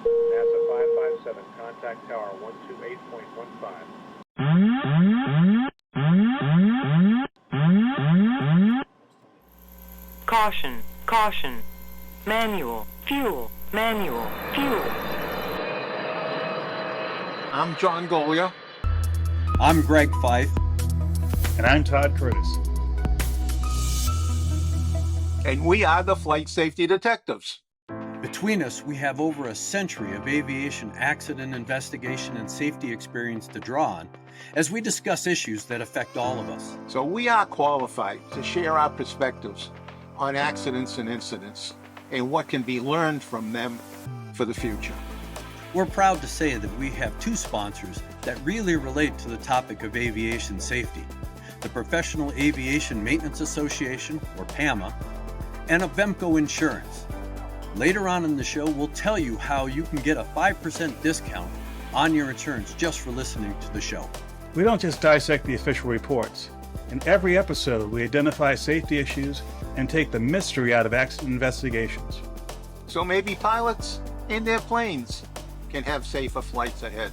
NASA 557, contact tower 128.15. Caution, caution. Manual, fuel, manual, fuel. I'm John Goglia. I'm Greg Fife. And I'm Todd Curtis. And we are the Flight Safety Detectives. Between us, we have over a century of aviation accident investigation and safety experience to draw on as we discuss issues that affect all of us. So we are qualified to share our perspectives on accidents and incidents and what can be learned from them for the future. We're proud to say that we have two sponsors that really relate to the topic of aviation safety: the Professional Aviation Maintenance Association, or PAMA, and Avemco Insurance. Later on in the show, we'll tell you how you can get a 5% discount on your insurance just for listening to the show. We don't just dissect the official reports. In every episode, we identify safety issues and take the mystery out of accident investigations. So maybe pilots and their planes can have safer flights ahead.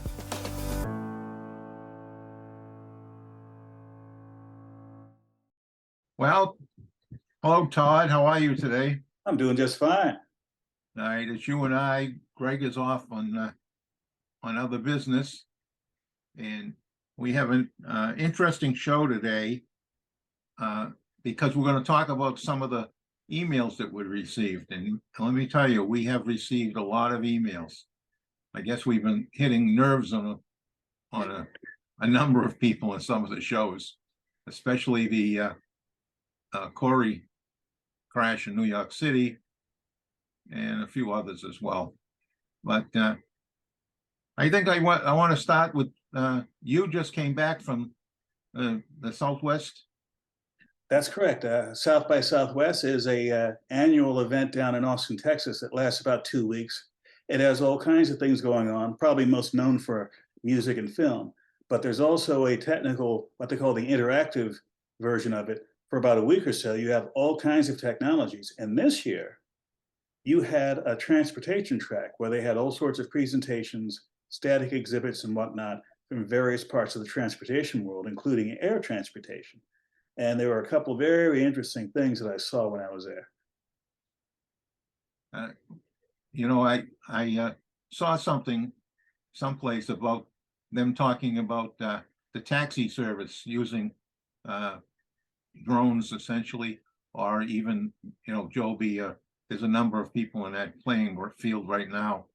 Well, hello, Todd. How are you today? I'm doing just fine. All right, it's you and I. Greg is off on other business, and we have an interesting show today because we're going to talk about some of the emails that we received. And let me tell you, we have received a lot of emails. I guess we've been hitting nerves on a number of people in some of the shows, especially the Corey crash in New York City, and a few others as well. But I think I want to start with you just came back from the Southwest. That's correct. South by Southwest is a annual event down in Austin, Texas that lasts about 2 weeks. It has all kinds of things going on, probably most known for music and film, but there's also a technical, what they call the interactive version of it. For about a week or so, you have all kinds of technologies. And this year, you had a transportation track where they had all sorts of presentations, static exhibits and whatnot from various parts of the transportation world, including air transportation. And there were a couple of very interesting things that I saw when I was there. I saw something someplace about them talking about the taxi service using drones essentially, or even, Jove, there's a number of people in that playing field right now.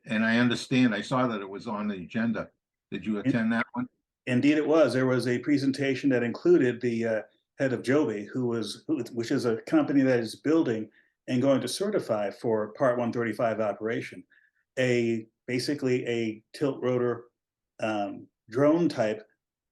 And I understand, I saw that it was on the agenda. Did you attend that one? Indeed it was. There was a presentation that included the head of Jove, which is a company that is building and going to certify for Part 135 operation, basically a tilt rotor drone type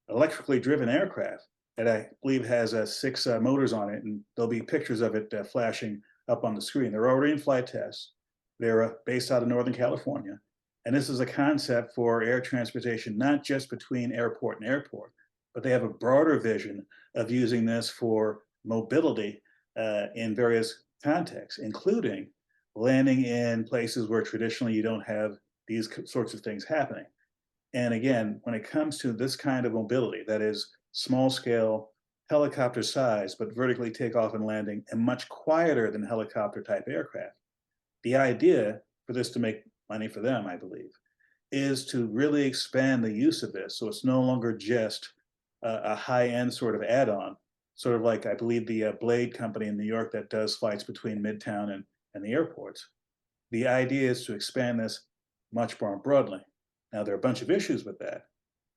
electrically driven aircraft that I believe has 6 motors on it, and there'll be pictures of it flashing up on the screen. They're already in flight tests. They're based out of Northern California. And this is a concept for air transportation, not just between airport and airport, but they have a broader vision of using this for mobility in various contexts, including landing in places where traditionally you don't have these sorts of things happening. And again, when it comes to this kind of mobility, that is small scale, helicopter size, but vertically takeoff and landing, and much quieter than helicopter type aircraft, the idea for this to make money for them, I believe, is to really expand the use of this. So it's no longer just a high-end sort of add-on, sort of like, I believe, the Blade company in New York that does flights between Midtown and the airports. The idea is to expand this much more broadly. Now, there are a bunch of issues with that,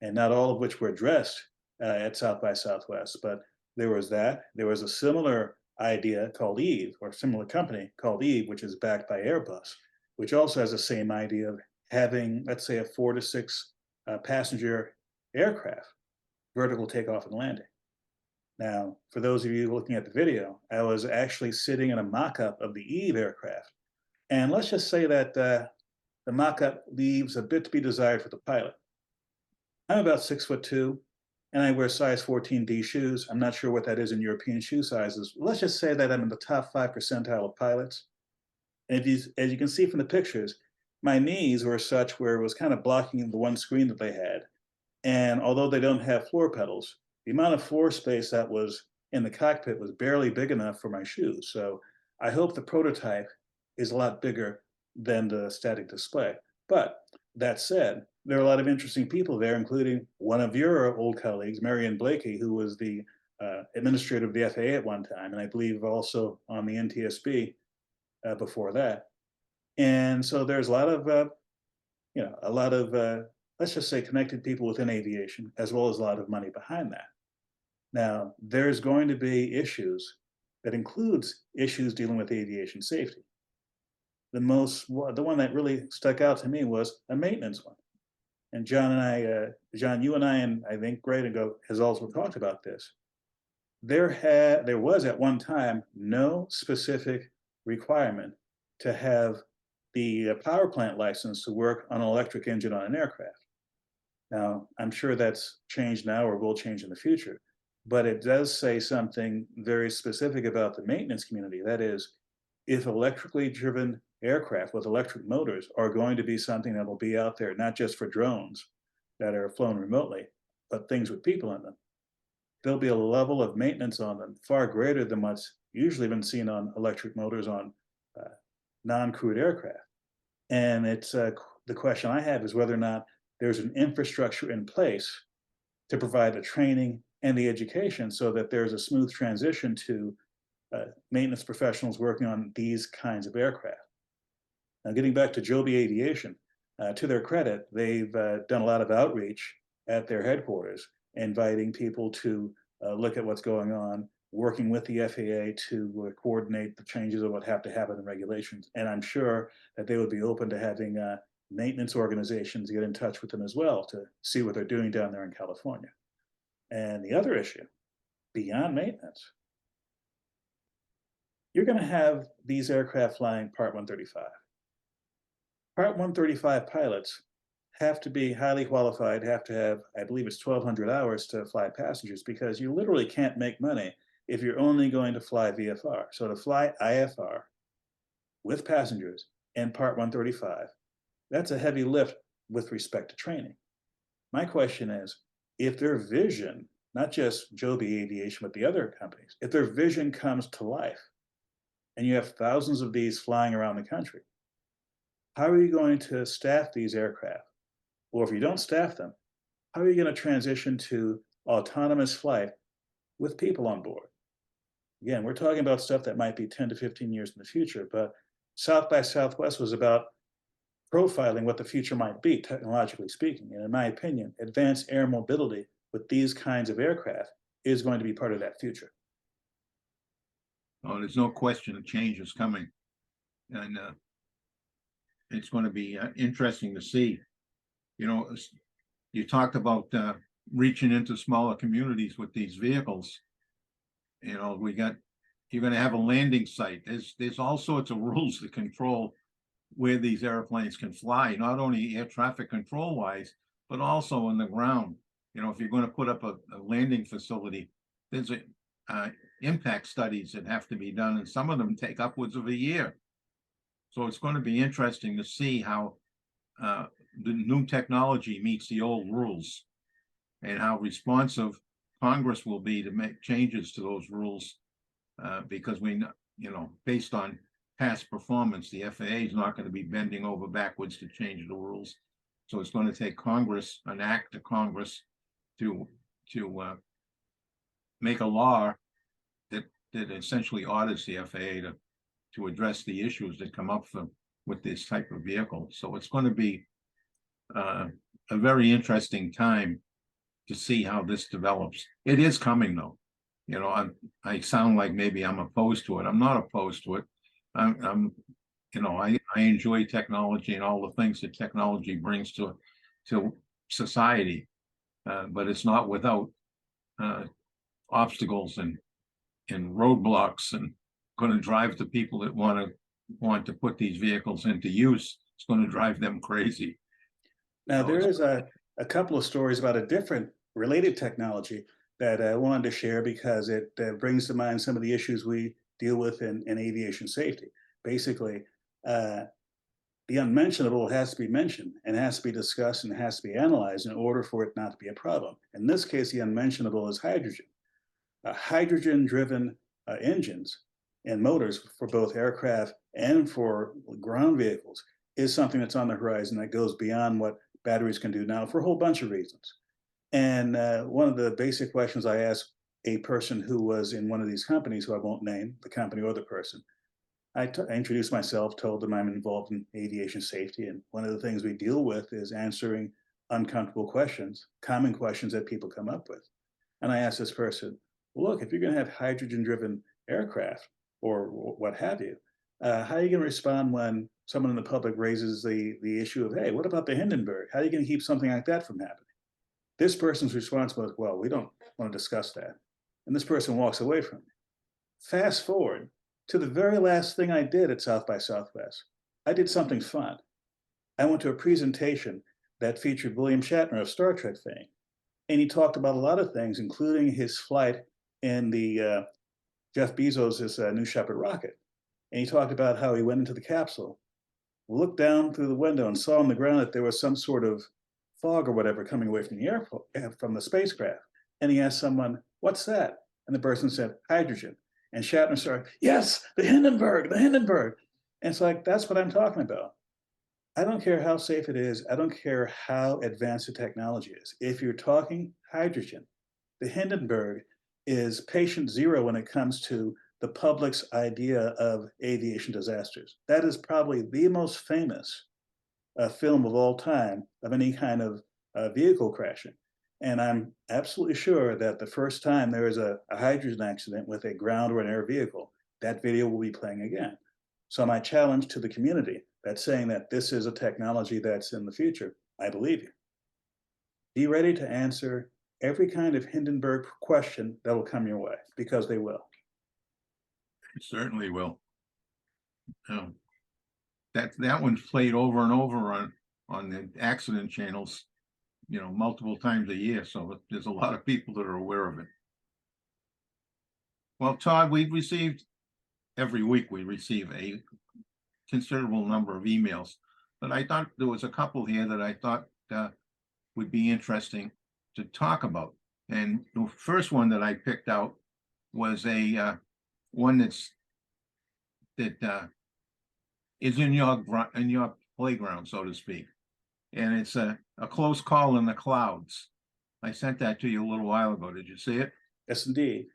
and not all of which were addressed at South by Southwest, but there was that. There was a similar idea called EVE, or a similar company called EVE, which is backed by Airbus, which also has the same idea of having, let's say, a 4 to 6 passenger aircraft, vertical takeoff and landing. Now, for those of you looking at the video, I was actually sitting in a mock-up of the EVE aircraft. And let's just say that the mock-up leaves a bit to be desired for the pilot. I'm about 6'2", and I wear size 14D shoes. I'm not sure what that is in European shoe sizes. Let's just say that I'm in the top 5 percentile of pilots. And as you can see from the pictures, my knees were such where it was kind of blocking the one screen that they had. And although they don't have floor pedals, the amount of floor space that was in the cockpit was barely big enough for my shoes. So I hope the prototype is a lot bigger than the static display. But that said, there are a lot of interesting people there, including one of your old colleagues, Marion Blakey, who was the administrator of the FAA at one time, and I believe also on the NTSB before that. And so there's a lot of, let's just say, connected people within aviation, as well as a lot of money behind that. Now, there's going to be issues that includes issues dealing with aviation safety. The one that really stuck out to me was a maintenance one. And John, you and I, and I think Greg has also talked about this. There was at one time no specific requirement to have the power plant license to work on an electric engine on an aircraft. Now, I'm sure that's changed now or will change in the future, but it does say something very specific about the maintenance community. That is, if electrically driven aircraft with electric motors are going to be something that will be out there, not just for drones that are flown remotely, but things with people in them, there'll be a level of maintenance on them far greater than what's usually been seen on electric motors on non-crewed aircraft. And it's the question I have is whether or not there's an infrastructure in place to provide the training and the education so that there's a smooth transition to maintenance professionals working on these kinds of aircraft. Now, getting back to Jove Aviation, to their credit, they've done a lot of outreach at their headquarters, inviting people to look at what's going on, working with the FAA to coordinate the changes that would have to happen in regulations. And I'm sure that they would be open to having maintenance organizations get in touch with them as well to see what they're doing down there in California. And the other issue, beyond maintenance, you're going to have these aircraft flying Part 135. Part 135 pilots have to be highly qualified, have to have, I believe it's 1,200 hours to fly passengers, because you literally can't make money if you're only going to fly VFR. So to fly IFR with passengers in Part 135, that's a heavy lift with respect to training. My question is, if their vision, not just Joby Aviation, but the other companies, if their vision comes to life, and you have thousands of these flying around the country, how are you going to staff these aircraft? Or if you don't staff them, how are you going to transition to autonomous flight with people on board? Again, we're talking about stuff that might be 10 to 15 years in the future, but South by Southwest was about profiling what the future might be, technologically speaking. And in my opinion, advanced air mobility with these kinds of aircraft is going to be part of that future. Oh, there's no question a change is coming. And it's going to be interesting to see. You know, you talked about reaching into smaller communities with these vehicles. You know, you're going to have a landing site. There's all sorts of rules to control where these airplanes can fly, not only air traffic control wise, but also on the ground. You know, if you're going to put up a landing facility, there's impact studies that have to be done, and some of them take upwards of a year. So it's going to be interesting to see how the new technology meets the old rules, and how responsive Congress will be to make changes to those rules, because based on past performance, the FAA is not going to be bending over backwards to change the rules. So it's going to take Congress, an act of Congress, to make a law that essentially orders the FAA to address the issues that come up with this type of vehicle. So it's going to be a very interesting time to see how this develops. It is coming, though. You know, I sound like maybe I'm opposed to it. I'm not opposed to it. I enjoy technology and all the things that technology brings to society, but it's not without obstacles and roadblocks, and going to drive the people that want to put these vehicles into use. It's going to drive them crazy. Now, there is a couple of stories about a different related technology that I wanted to share because it brings to mind some of the issues we deal with in aviation safety. Basically, the unmentionable has to be mentioned and has to be discussed and has to be analyzed in order for it not to be a problem. In this case, the unmentionable is hydrogen. Hydrogen-driven engines and motors for both aircraft and for ground vehicles is something that's on the horizon that goes beyond what batteries can do now for a whole bunch of reasons. And one of the basic questions I asked a person who was in one of these companies, who I won't name, the company or the person, I introduced myself, told them I'm involved in aviation safety, and one of the things we deal with is answering uncomfortable questions, common questions that people come up with. And I asked this person, look, if you're going to have hydrogen-driven aircraft or what have you, how are you going to respond when someone in the public raises the issue of, hey, what about the Hindenburg? How are you going to keep something like that from happening? This person's response was, well, we don't want to discuss that. And this person walks away from me. Fast forward to the very last thing I did at South by Southwest. I did something fun. I went to a presentation that featured William Shatner of Star Trek fame. And he talked about a lot of things, including his flight in the Jeff Bezos' New Shepard rocket. And he talked about how he went into the capsule, looked down through the window and saw on the ground that there was some sort of fog or whatever coming away from the airport, from the spacecraft. And he asked someone, what's that? And the person said, hydrogen. And Shatner started, yes, the Hindenburg, the Hindenburg. And it's like, that's what I'm talking about. I don't care how safe it is. I don't care how advanced the technology is. If you're talking hydrogen, the Hindenburg is patient zero when it comes to the public's idea of aviation disasters. That is probably the most famous film of all time of any kind of vehicle crashing. And I'm absolutely sure that the first time there is a hydrogen accident with a ground or an air vehicle, that video will be playing again. So my challenge to the community that's saying that this is a technology that's in the future, I believe you. Be ready to answer every kind of Hindenburg question that will come your way, because they will. It certainly will. That one's played over and over on the accident channels, multiple times a year. So there's a lot of people that are aware of it. Well, Todd, every week we receive a considerable number of emails, but I thought there was a couple here that I thought would be interesting to talk about. And the first one that I picked out was a one that is in your playground, so to speak. And it's a close call in the clouds. I sent that to you a little while ago. Did you see it? Yes, indeed.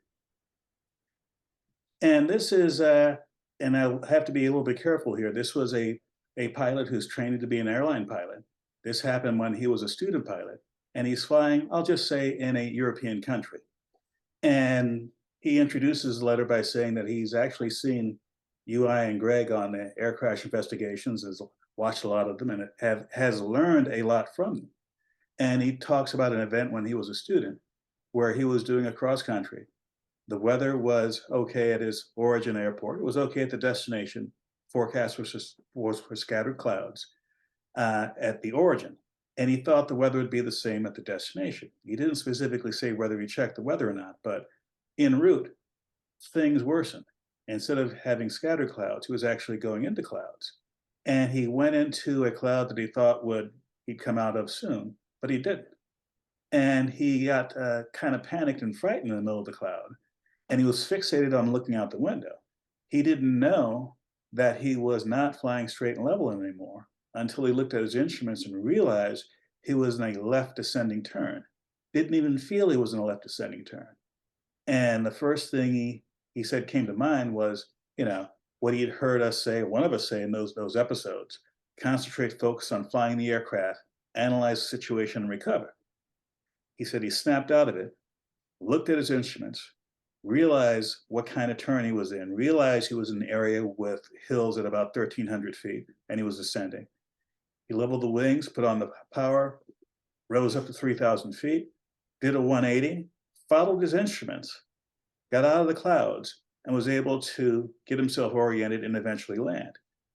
And this is, and I'll have to be a little bit careful here. This was a pilot who's trained to be an airline pilot. This happened when he was a student pilot, and he's flying, I'll just say, in a European country. And he introduces the letter by saying that he's actually seen you, I, and Greg on the air crash investigations, has watched a lot of them, and has learned a lot from them. And he talks about an event when he was a student where he was doing a cross country. The weather was okay at his origin airport. It was okay at the destination. Forecast was for scattered clouds at the origin. And he thought the weather would be the same at the destination. He didn't specifically say whether he checked the weather or not, but en route, things worsened. Instead of having scattered clouds, he was actually going into clouds. And he went into a cloud that he thought he'd come out of soon, but he didn't. And he got kind of panicked and frightened in the middle of the cloud. And he was fixated on looking out the window. He didn't know that he was not flying straight and level anymore until he looked at his instruments and realized he was in a left descending turn. Didn't even feel he was in a left descending turn. And the first thing he said came to mind was, what he'd heard us say, one of us say in those episodes: concentrate, focus on flying the aircraft, analyze the situation, and recover. He said he snapped out of it, looked at his instruments, realized what kind of turn he was in, realized he was in an area with hills at about 1,300 feet, and he was ascending. He leveled the wings, put on the power, rose up to 3,000 feet, did a 180, followed his instruments, got out of the clouds, and was able to get himself oriented and eventually land.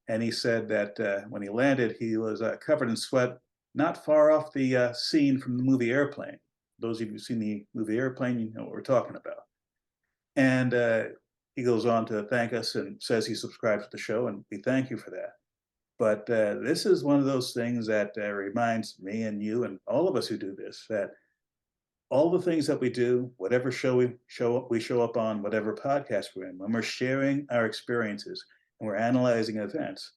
And he said that when he landed, he was covered in sweat, not far off the scene from the movie Airplane. Those of you who've seen the movie Airplane, you know what we're talking about. And he goes on to thank us and says he subscribes to the show, and we thank you for that. But this is one of those things that reminds me and you and all of us who do this that all the things that we do, whatever show we show up on, whatever podcast we're in, when we're sharing our experiences and we're analyzing events,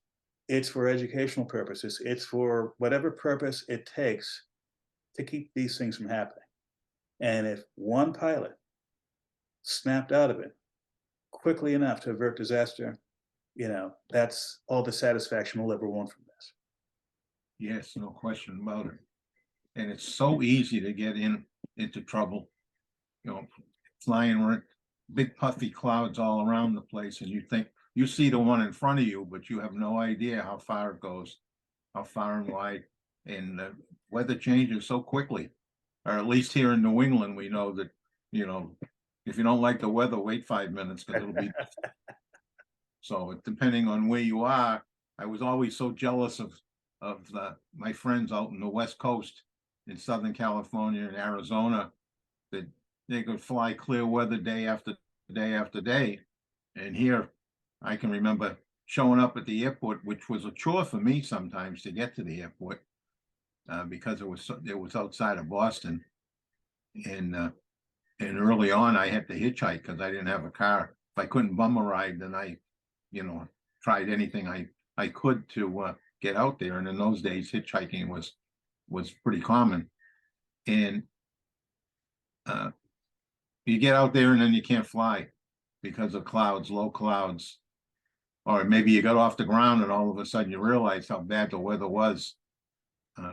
it's for educational purposes. It's for whatever purpose it takes to keep these things from happening. And if one pilot snapped out of it quickly enough to avert disaster, that's all the satisfaction we'll ever want from this. Yes, no question about it. And it's so easy to get into trouble, flying with big puffy clouds all around the place, and you think you see the one in front of you, but you have no idea how far it goes, how far and wide, and the weather changes so quickly. Or at least here in New England, we know that, if you don't like the weather, wait 5 minutes because it'll be. So depending on where you are, I was always so jealous of my friends out in the West Coast in Southern California and Arizona that they could fly clear weather day after day after day. And here I can remember showing up at the airport, which was a chore for me sometimes to get to the airport because it was outside of Boston. And early on I had to hitchhike because I didn't have a car. If I couldn't bum a ride, then I tried anything I could to get out there. And in those days, hitchhiking was pretty common. And you get out there and then you can't fly because of clouds, low clouds, or maybe you got off the ground and all of a sudden you realize how bad the weather was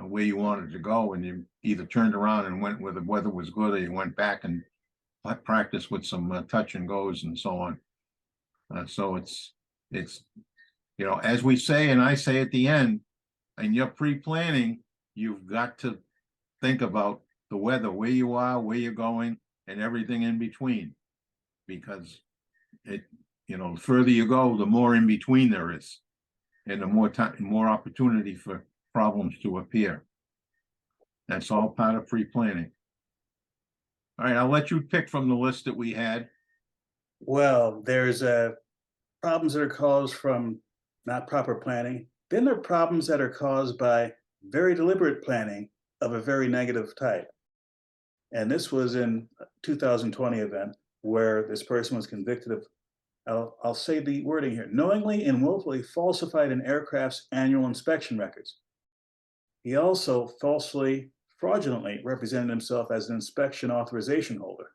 where you wanted to go, and you either turned around and went where the weather was good, or you went back and practiced with some touch and goes and so on. So it's as we say, and I say at the end, in your pre-planning, you've got to think about the weather, where you are, where you're going, and everything in between, because the further you go, the more in between there is, and the more time, more opportunity for problems to appear. That's all part of pre-planning. All right, I'll let you pick from the list that we had. Well, there's problems that are caused from not proper planning. Then there are problems that are caused by very deliberate planning of a very negative type. And this was in a 2020 event where this person was convicted of, I'll say the wording here, knowingly and willfully falsified an aircraft's annual inspection records. He also falsely, fraudulently represented himself as an inspection authorization holder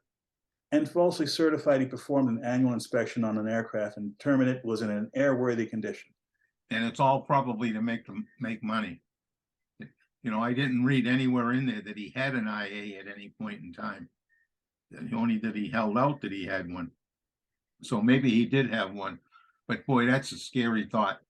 and falsely certified he performed an annual inspection on an aircraft and determined it was in an airworthy condition. And it's all probably to make money. I didn't read anywhere in there that he had an IA at any point in time. Only that he held out that he had one. So maybe he did have one, but boy, that's a scary thought.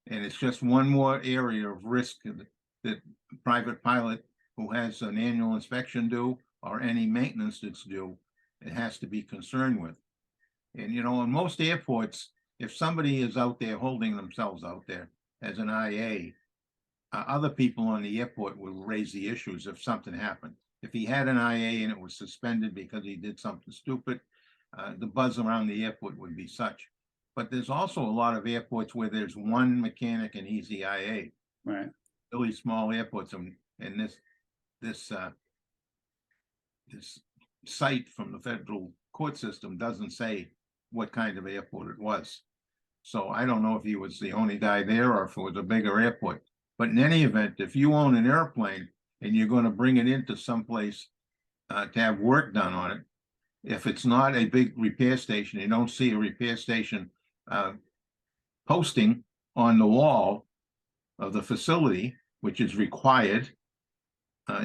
And it's just one more area of risk that a private pilot who has an annual inspection due or any maintenance that's due, it has to be concerned with. And in most airports, if somebody is out there holding themselves out there as an IA, other people on the airport will raise the issues if something happened. If he had an IA and it was suspended because he did something stupid, the buzz around the airport would be such. But there's also a lot of airports where there's one mechanic and he's the IA. Right. Really small airports, and this site from the federal court system doesn't say what kind of airport it was. So I don't know if he was the only guy there or if it was a bigger airport. But in any event, if you own an airplane and you're going to bring it into someplace to have work done on it, if it's not a big repair station, you don't see a repair station posting on the wall of the facility, which is required,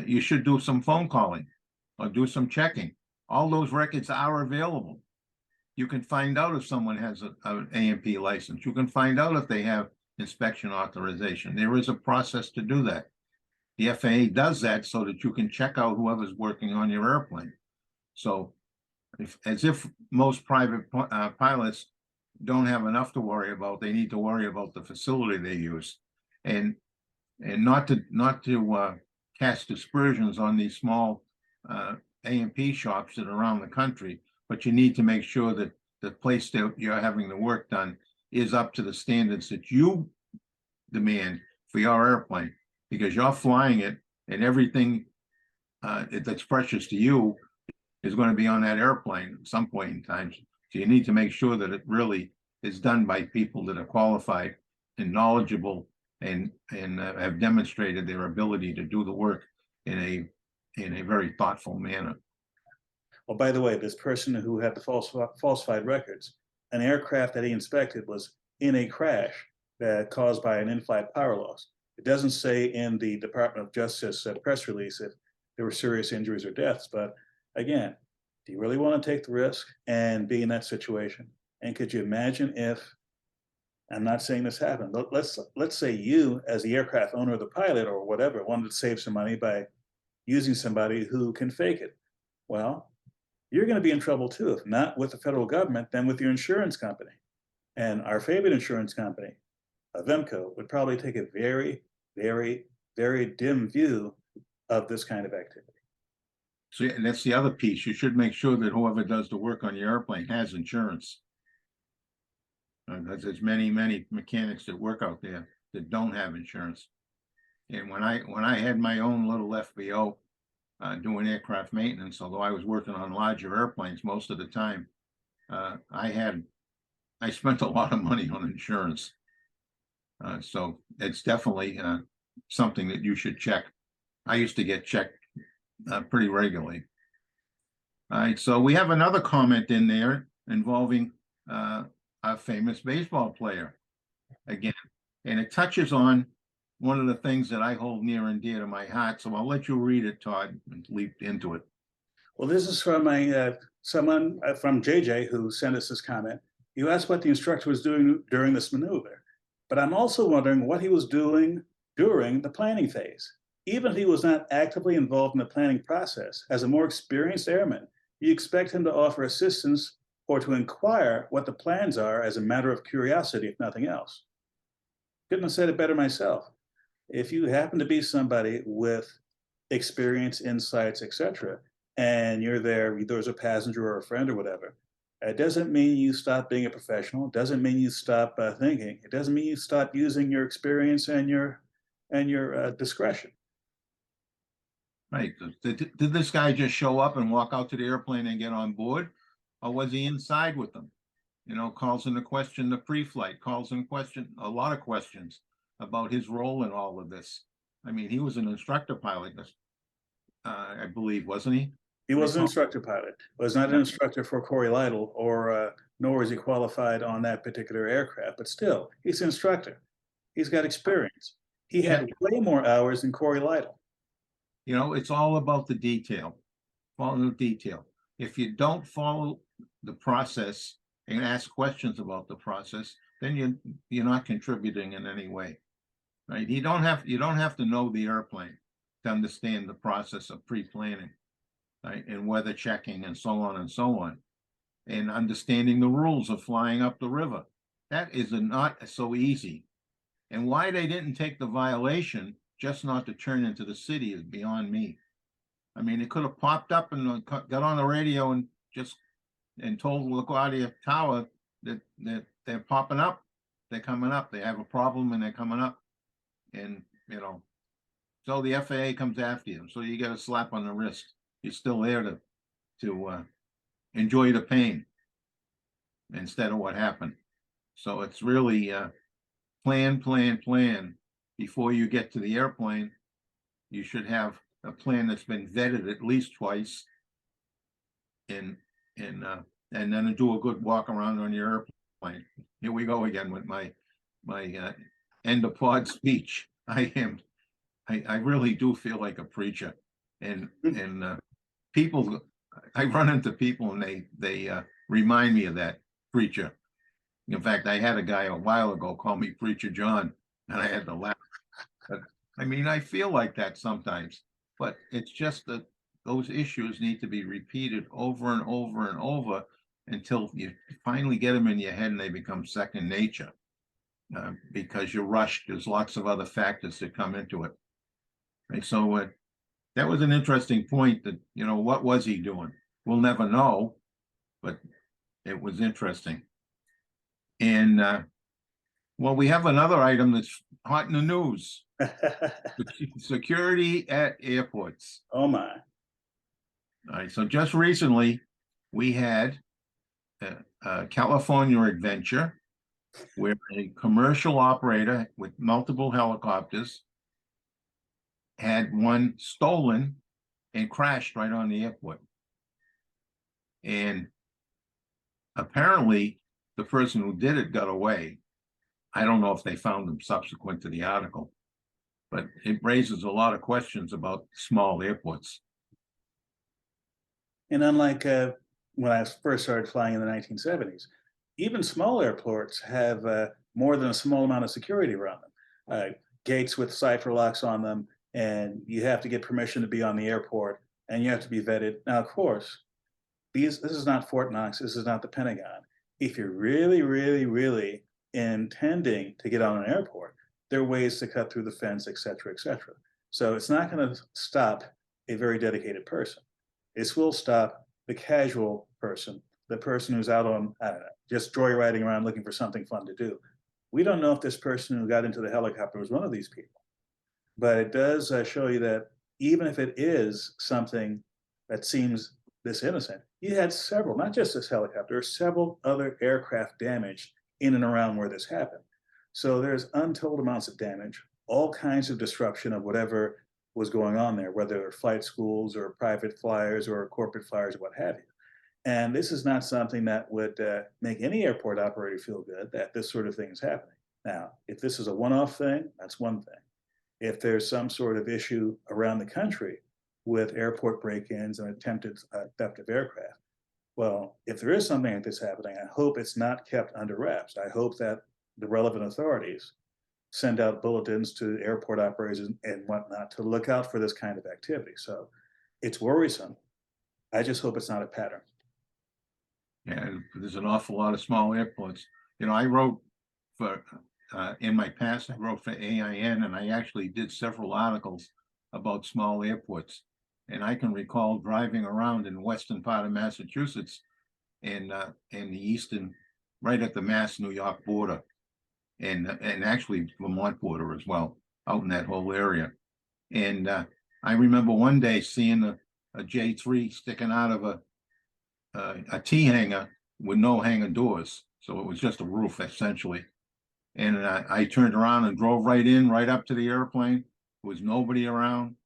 you should do some phone calling or do some checking. All those records are available. You can find out if someone has an A&P license. You can find out if they have inspection authorization. There is a process to do that. The FAA does that so that you can check out whoever's working on your airplane. So as if most private pilots don't have enough to worry about, they need to worry about the facility they use, and not to cast aspersions on these small A&P shops that are around the country, but you need to make sure that the place that you're having the work done is up to the standards that you demand for your airplane, because you're flying it, and everything that's precious to you is going to be on that airplane at some point in time. So you need to make sure that it really is done by people that are qualified and knowledgeable and have demonstrated their ability to do the work in a very thoughtful manner. Well, by the way, this person who had the falsified records, an aircraft that he inspected was in a crash that caused by an in-flight power loss. It doesn't say in the Department of Justice press release if there were serious injuries or deaths, but again, do you really want to take the risk and be in that situation? And could you imagine if, I'm not saying this happened, but let's say you, as the aircraft owner or the pilot or whatever, wanted to save some money by using somebody who can fake it. Well, you're going to be in trouble too, if not with the federal government, then with your insurance company. And our favorite insurance company, Avemco, would probably take a very, very, very dim view of this kind of activity. So and that's the other piece. You should make sure that whoever does the work on your airplane has insurance. Because there's many mechanics that work out there that don't have insurance. And when I had my own little FBO doing aircraft maintenance, although I was working on larger airplanes most of the time, I spent a lot of money on insurance. So it's definitely something that you should check. I used to get checked pretty regularly. All right, so we have another comment in there involving a famous baseball player again, and it touches on one of the things that I hold near and dear to my heart. So I'll let you read it, Todd, and leap into it. Well, this is from someone from JJ who sent us this comment. You asked what the instructor was doing during this maneuver, but I'm also wondering what he was doing during the planning phase. Even if he was not actively involved in the planning process, as a more experienced airman, you expect him to offer assistance or to inquire what the plans are as a matter of curiosity, if nothing else. Couldn't have said it better myself. If you happen to be somebody with experience, insights, etc., and you're there either as a passenger or a friend or whatever, it doesn't mean you stop being a professional. It doesn't mean you stop thinking. It doesn't mean you stop using your experience and your discretion. Right. Did this guy just show up and walk out to the airplane and get on board? Or was he inside with them? You know, calls into question the pre-flight, calls in question a lot of questions about his role in all of this. I mean, he was an instructor pilot, I believe, wasn't he? He was an instructor pilot, was not an instructor for Corey Lytle, or nor is he qualified on that particular aircraft, but still, he's an instructor. He's got experience. He had way more hours than Corey Lytle. You know, it's all about the detail. Follow the detail. If you don't follow the process and ask questions about the process, then you're not contributing in any way, right? You don't have to know the airplane to understand the process of pre-planning, right? And weather checking and so on and so on, and understanding the rules of flying up the river. That is not so easy. And why they didn't take the violation just not to turn into the city is beyond me. I mean, it could have popped up and got on the radio and told LaGuardia Tower that they're popping up, they're coming up, they have a problem and they're coming up, and you know, so the FAA comes after you. So you get a slap on the wrist. You're still there to enjoy the pain instead of what happened. So it's really plan before you get to the airplane. You should have a plan that's been vetted at least twice, and then do a good walk around on your airplane. Here we go again with my end of pod speech. I really do feel like a preacher, and people, I run into people and they remind me of that preacher. In fact, I had a guy a while ago call me Preacher John, and I had to laugh. But I mean, I feel like that sometimes, but it's just that those issues need to be repeated over and over and over until you finally get them in your head and they become second nature, because you're rushed. There's lots of other factors that come into it. Right? So that was an interesting point that, you know, what was he doing? We'll never know, but it was interesting. And Well, we have another item that's hot in the news. Security at airports. Oh my. All right, so just recently, we had a California adventure where a commercial operator with multiple helicopters had one stolen and crashed right on the airport. And apparently, the person who did it got away. I don't know if they found him subsequent to the article, but it raises a lot of questions about small airports. And unlike when I first started flying in the 1970s, even small airports have more than a small amount of security around them. Gates with cipher locks on them, and you have to get permission to be on the airport, and you have to be vetted. Now, of course, this is not Fort Knox. This is not the Pentagon. If you're really, really, really intending to get on an airport, there are ways to cut through the fence, et cetera, et cetera. So it's not going to stop a very dedicated person. This will stop the casual person, the person who's out on, I don't know, just joyriding around looking for something fun to do. We don't know if this person who got into the helicopter was one of these people, but it does show you that even if it is something that seems this innocent, you had several, not just this helicopter, several other aircraft damaged in and around where this happened. So there's untold amounts of damage, all kinds of disruption of whatever was going on there, whether they're flight schools or private flyers or corporate flyers or what have you. And this is not something that would make any airport operator feel good that this sort of thing is happening. Now, if this is a one-off thing, that's one thing. If there's some sort of issue around the country with airport break-ins and attempted theft of aircraft, well, if there is something like this happening, I hope it's not kept under wraps. I hope that the relevant authorities send out bulletins to airport operators and whatnot to look out for this kind of activity. So it's worrisome. I just hope it's not a pattern. Yeah, there's an awful lot of small airports. You know, I wrote for, in my past, I wrote for AIN, and I actually did several articles about small airports. And I can recall driving around in the western part of Massachusetts and in the eastern, right at the Mass-New York border, and actually Vermont border as well, out in that whole area. And I remember one day seeing a J3 sticking out of a T hangar with no hangar doors. So it was just a roof essentially. And I turned around and drove right up to the airplane. There was nobody around.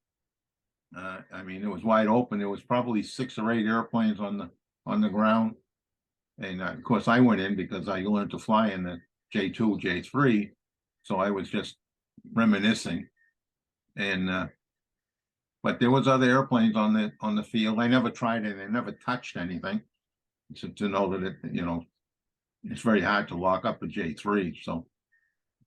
I mean, it was wide open. There was probably 6 or 8 airplanes on the ground. And of course I went in because I learned to fly in the J2, J3. So I was just reminiscing. And but there was other airplanes on the field. I never tried it. I never touched anything to know that it, you know, it's very hard to lock up a J3. So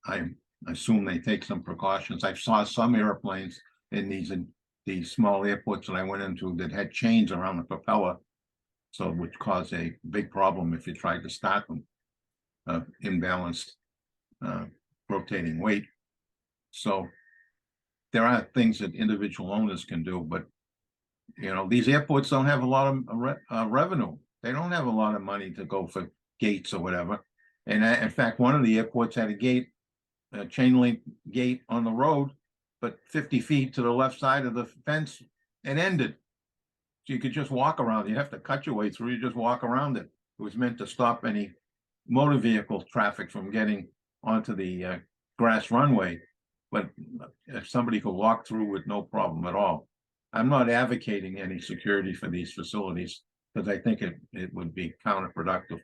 I assume they take some precautions. I saw some airplanes in these small airports that I went into that had chains around the propeller, so which caused a big problem if you tried to start them, imbalanced rotating weight. So there are things that individual owners can do, but you know, these airports don't have a lot of revenue. They don't have a lot of money to go for gates or whatever. And in fact, one of the airports had a gate, a chain link gate on the road, but 50 feet to the left side of the fence and ended. So you could just walk around. You have to cut your way through. You just walk around it. It was meant to stop any motor vehicle traffic from getting onto the grass runway. But if somebody could walk through with no problem at all. I'm not advocating any security for these facilities because I think it would be counterproductive.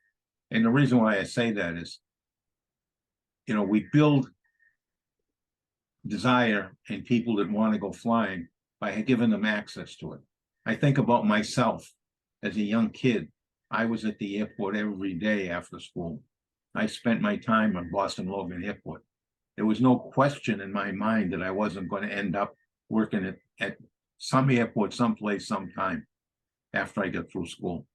And the reason why I say that is, you know, we build desire in people that want to go flying by giving them access to it. I think about myself as a young kid. I was at the airport every day after school. I spent my time on Boston Logan Airport. There was no question in my mind that I wasn't going to end up working at some airport, someplace, sometime after I got through school.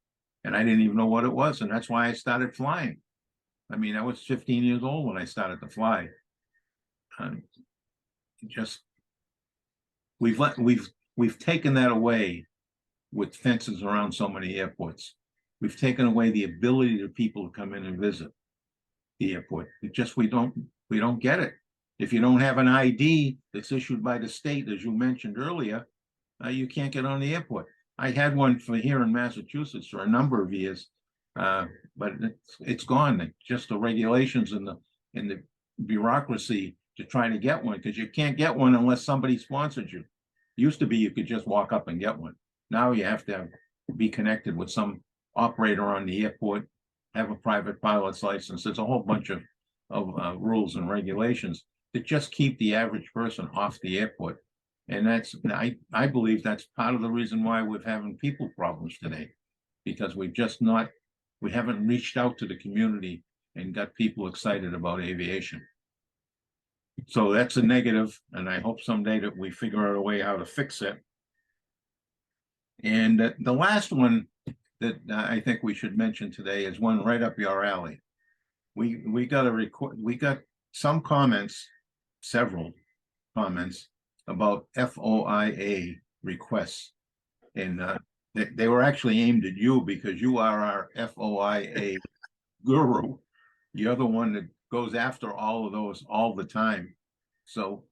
And I didn't even know what it was. And that's why I started flying. I mean, I was 15 years old when I started to fly. Just we've taken that away with fences around so many airports. We've taken away the ability of people to come in and visit the airport. We don't We don't get it. If you don't have an ID that's issued by the state, as you mentioned earlier, you can't get on the airport. I had one for here in Massachusetts for a number of years, but it's gone. Just the regulations and the bureaucracy to try to get one, because you can't get one unless somebody sponsors you. Used to be you could just walk up and get one. Now you have to be connected with some operator on the airport, have a private pilot's license. There's a whole bunch of rules and regulations that just keep the average person off the airport. And I believe that's part of the reason why we're having people problems today, because we haven't reached out to the community and got people excited about aviation. So that's a negative, and I hope someday that we figure out a way how to fix it. And the last one that I think we should mention today is one right up your alley. We got some comments, several comments about FOIA requests, and they were actually aimed at you because you are our FOIA guru. You're the one that goes after all of those all the time. So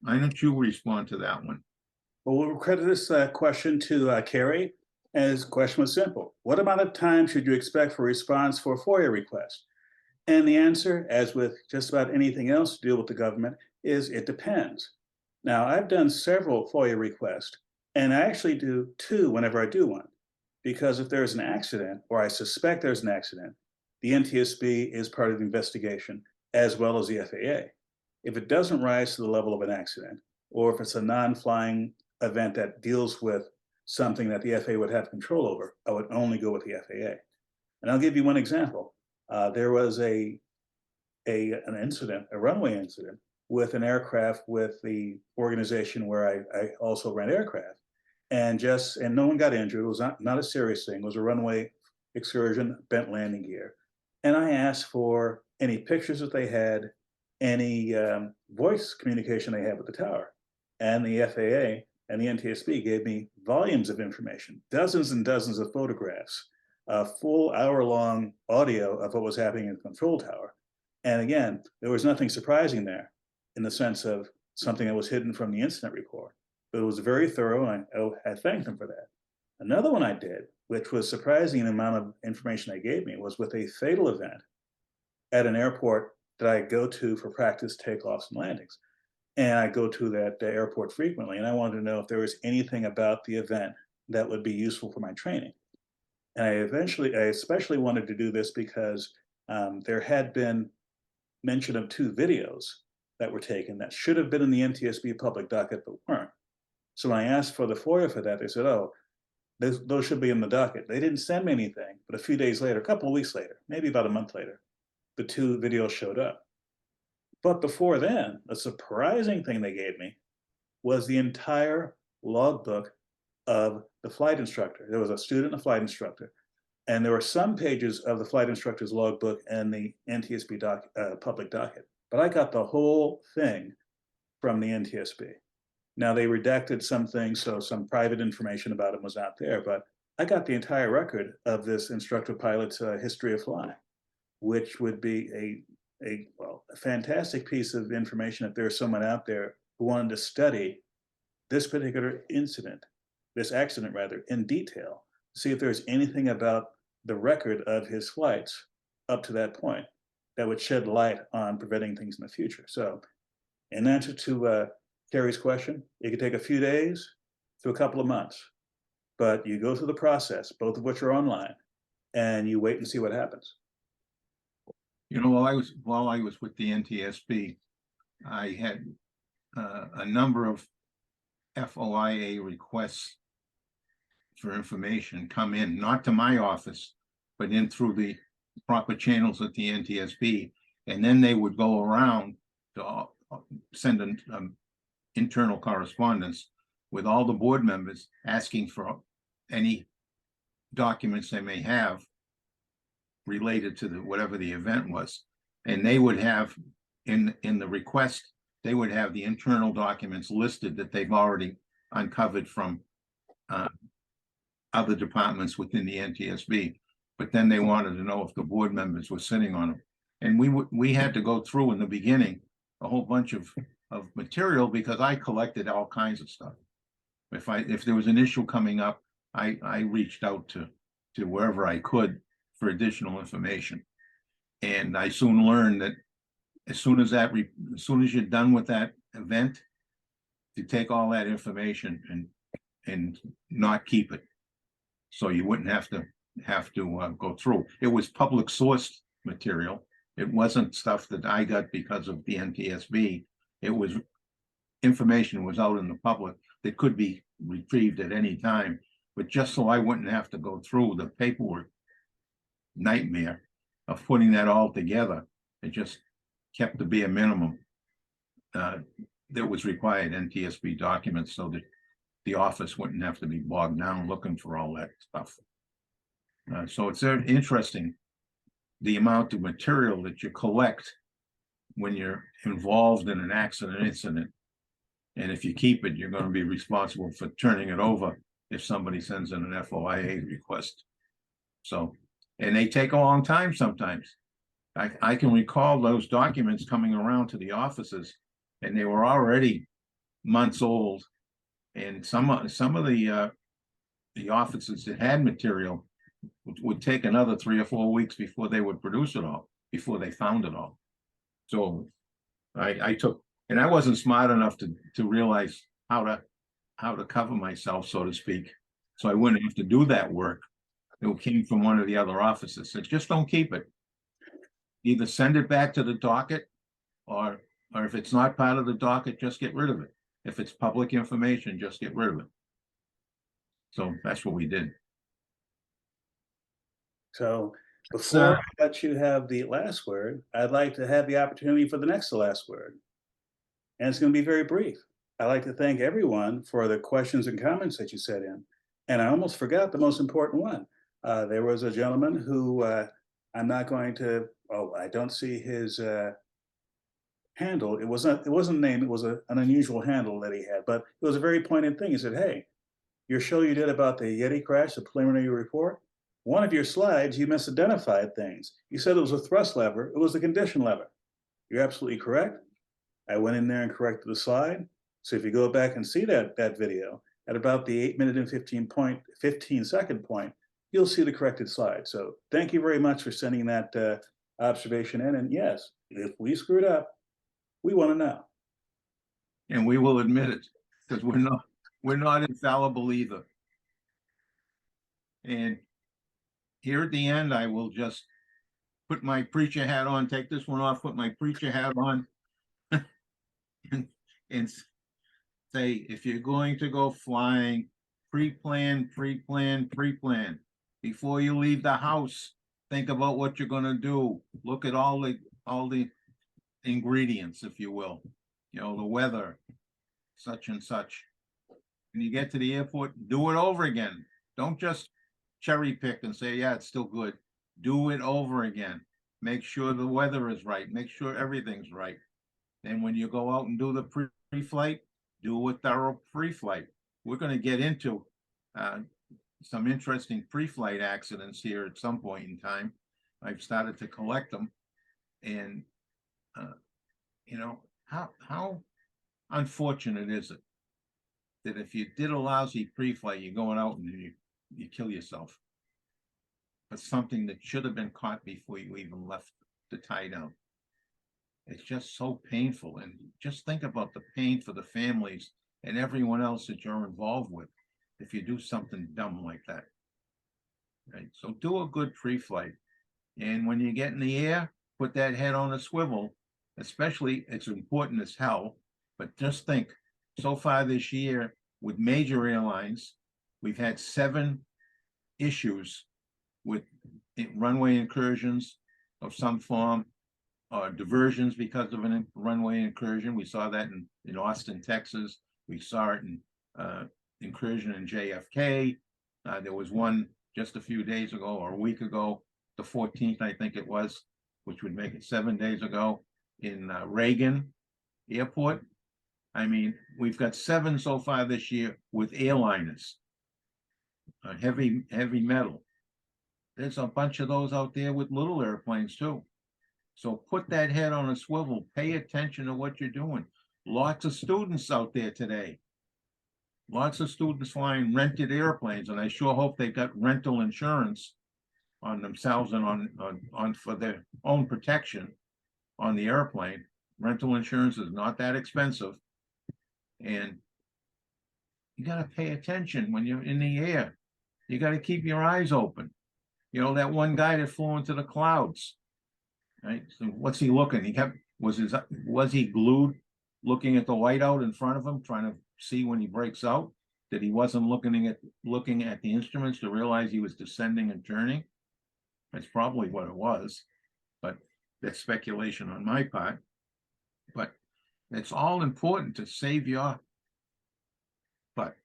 why don't you respond to that one? Well, we'll credit this question to Carrie, and his question was simple. What amount of time should you expect for response for a FOIA request? And the answer, as with just about anything else to deal with the government, is it depends. Now, I've done several FOIA requests, and I actually do two whenever I do one, because if there's an accident, or I suspect there's an accident, the NTSB is part of the investigation, as well as the FAA. If it doesn't rise to the level of an accident, or if it's a non-flying event that deals with something that the FAA would have control over, I would only go with the FAA. And I'll give you one example. There was an incident, a runway incident, with an aircraft with the organization where I also rent aircraft, and no one got injured. It was not a serious thing. It was a runway excursion, bent landing gear. And I asked for any pictures that they had, any voice communication they had with the tower. And the FAA and the NTSB gave me volumes of information, dozens and dozens of photographs, a full hour-long audio of what was happening in the control tower. And again, there was nothing surprising there in the sense of something that was hidden from the incident report. But it was very thorough, and I thanked them for that. Another one I did, which was surprising in the amount of information they gave me, was with a fatal event at an airport that I go to for practice takeoffs and landings. And I go to that airport frequently, and I wanted to know if there was anything about the event that would be useful for my training. And I especially wanted to do this because there had been mention of two videos that were taken that should have been in the NTSB public docket but weren't. So when I asked for the FOIA for that, they said, oh, those should be in the docket. They didn't send me anything, but a few days later, a couple of weeks later, maybe about a month later, the two videos showed up. But before then, a surprising thing they gave me was the entire logbook of the flight instructor. There was a student and a flight instructor, and there were some pages of the flight instructor's logbook and the NTSB public docket. But I got the whole thing from the NTSB. Now, they redacted some things, so some private information about him was out there, but I got the entire record of this instructor pilot's history of flying, which would be a fantastic piece of information if there's someone out there who wanted to study this particular incident, this accident rather, in detail, see if there's anything about the record of his flights up to that point that would shed light on preventing things in the future. So in answer to Carrie's question, it could take a few days to a couple of months, but you go through the process, both of which are online, and you wait and see what happens. You know, while I was with the NTSB, I had a number of FOIA requests for information come in, not to my office, but in through the proper channels at the NTSB, and then they would go around to send an internal correspondence with all the board members asking for any documents they may have related to whatever the event was. And they would have in the request, they would have the internal documents listed that they've already uncovered from other departments within the NTSB. But then they wanted to know if the board members were sitting on them. And we had to go through in the beginning a whole bunch of material because I collected all kinds of stuff. If there was an issue coming up, I reached out to wherever I could for additional information. And I soon learned that as soon as you're done with that event, to take all that information and not keep it, so you wouldn't have to go through. It was public sourced material. It wasn't stuff that I got because of the NTSB. It was information was out in the public that could be retrieved at any time. But just so I wouldn't have to go through the paperwork nightmare of putting that all together, it just kept the bare minimum that was required, NTSB documents, so that the office wouldn't have to be bogged down looking for all that stuff. So it's interesting, the amount of material that you collect when you're involved in an incident. And if you keep it, you're going to be responsible for turning it over if somebody sends in an FOIA request. So, and they take a long time sometimes. I can recall those documents coming around to the offices, and they were already months old. And some of the offices that had material would take another 3 or 4 weeks before they would produce it all, before they found it all. So I took, and I wasn't smart enough to realize how to cover myself, so to speak. So I wouldn't have to do that work. It came from one of the other offices. Said, just don't keep it. Either send it back to the docket, or if it's not part of the docket, just get rid of it. If it's public information, just get rid of it. So that's what we did. So before I let you have the last word, I'd like to have the opportunity for the next to last word. And it's going to be very brief. I'd like to thank everyone for the questions and comments that you sent in. And I almost forgot the most important one. There was a gentleman who I'm not going to, I don't see his handle. It wasn't a name, it was an unusual handle that he had, but it was a very pointed thing. He said, hey, your show you did about the Yeti crash, the preliminary report, one of your slides, you misidentified things. You said it was a thrust lever, it was a condition lever. You're absolutely correct. I went in there and corrected the slide. So if you go back and see that video, at about the 8-minute and 15-second point, you'll see the corrected slide. So thank you very much for sending that observation in. And yes, if we screwed up, we want to know. And we will admit it, because we're not infallible either. And here at the end, I will just put my preacher hat on, take this one off, put my preacher hat on, and say, if you're going to go flying, pre-plan. Before you leave the house, think about what you're going to do. Look at all the ingredients, if you will. You know, the weather, such and such. When you get to the airport, do it over again. Don't just cherry pick and say, yeah, it's still good. Do it over again. Make sure the weather is right. Make sure everything's right. And when you go out and do the pre-flight, do a thorough pre-flight. We're going to get into some interesting pre-flight accidents here at some point in time. I've started to collect them. And, you know, how unfortunate is it that if you did a lousy pre-flight, you're going out and you kill yourself. But something that should have been caught before you even left the tie down. It's just so painful. And just think about the pain for the families and everyone else that you're involved with if you do something dumb like that. Right? So do a good pre-flight. And when you get in the air, put that head on a swivel. Especially, it's important as hell. But just think, so far this year with major airlines, we've had 7 issues with runway incursions of some form, or diversions because of a runway incursion. We saw that in Austin, Texas. We saw it in incursion in JFK. There was one just a few days ago, or a week ago, the 14th, I think it was, which would make it 7 days ago, in Reagan Airport. I mean, we've got 7 so far this year with airliners, heavy metal. There's a bunch of those out there with little airplanes too. So put that head on a swivel, pay attention to what you're doing. Lots of students out there today. Lots of students flying rented airplanes, and I sure hope they got rental insurance on themselves and on for their own protection on the airplane. Rental insurance is not that expensive. And you got to pay attention when you're in the air. You got to keep your eyes open. You know, that one guy that flew into the clouds, right? So what's he looking? Was he glued looking at the whiteout in front of him, trying to see when he breaks out? That he wasn't looking at the instruments to realize he was descending and turning? That's probably what it was, but that's speculation on my part. But it's all important to save your butt.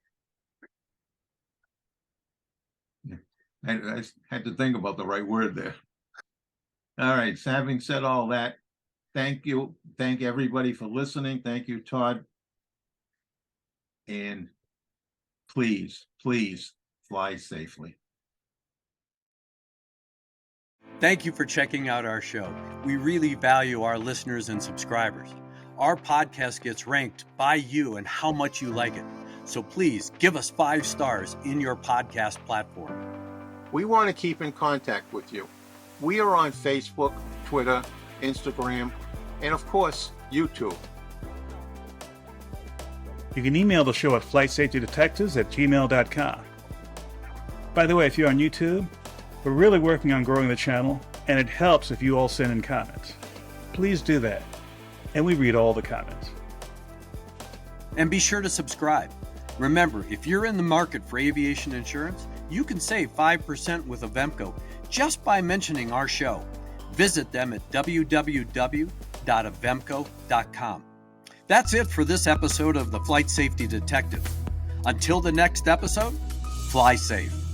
I had to think about the right word there. All right, so having said all that, thank you. Thank everybody for listening. Thank you, Todd. And please, please fly safely. Thank you for checking out our show. We really value our listeners and subscribers. Our podcast gets ranked by you and how much you like it. So please give us 5 stars in your podcast platform. We want to keep in contact with you. We are on Facebook, Twitter, Instagram, and of course, YouTube. You can email the show at flightsafetydetectives@gmail.com. By the way, if you're on YouTube, we're really working on growing the channel, and it helps if you all send in comments. Please do that, and we read all the comments. And be sure to subscribe. Remember, if you're in the market for aviation insurance, you can save 5% with Avemco just by mentioning our show. Visit them at www.avemco.com. That's it for this episode of the Flight Safety Detective. Until the next episode, fly safe.